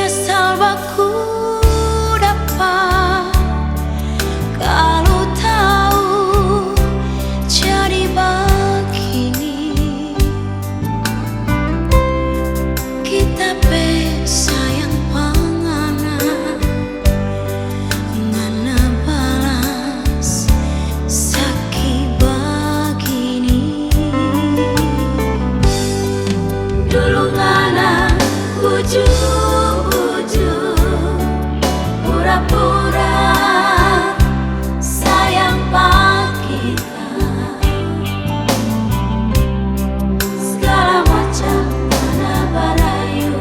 menyesal baku dapat kalau tahu jadi begini. Kita sayang pangana ngana balas sakit begini. Dulu ngana ujung-ujung pura-pura sayang pak kita, segala macam mana barayu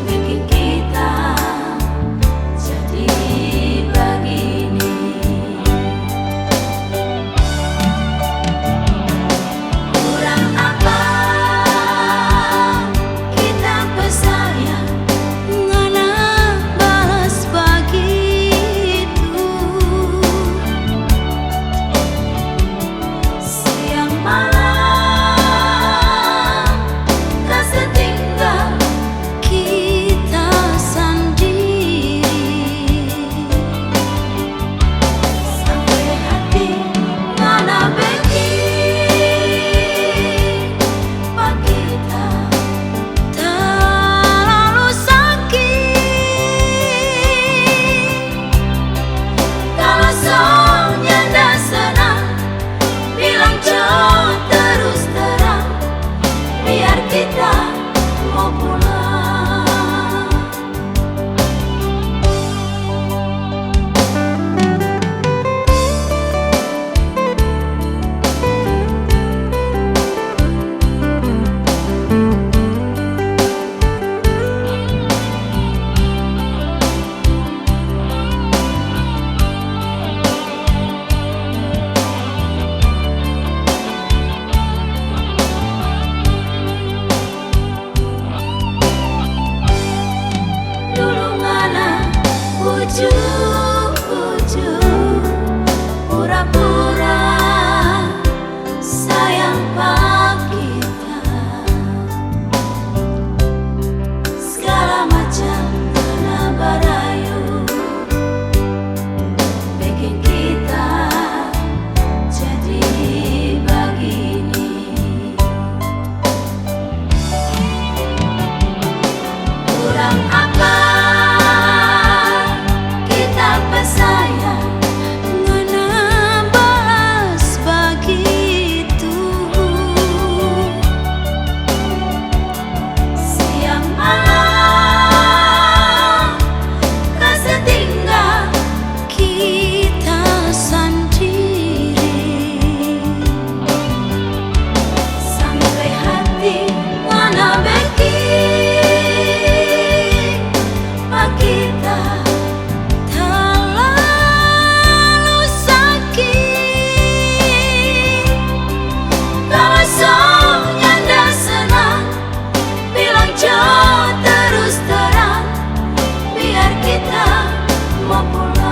bikin kita jadi begini. Kurang apa kita bersayang ngana balas begitu. Siang malam rasa tinggal kita sendiri, sampai hati ngana bikin pak kita terlalu sakit. Kalau soalnya dah senang bilang jauh terus terang, biar kita mau pulang. Dulu ngana ujung-ujung pura-pura sayang pak kita, segala macam mana barayu bikin kita jadi begini. Kurang apa kita bersayang ngana balas begitu. Siang malam rasa tinggal kita sendiri, sampai hati ngana bikin pak kita terlalu sakit. Kalau soalnya dah senang bilang jauh terus terang, biar kita mau pulang.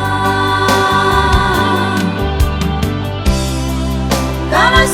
Kalau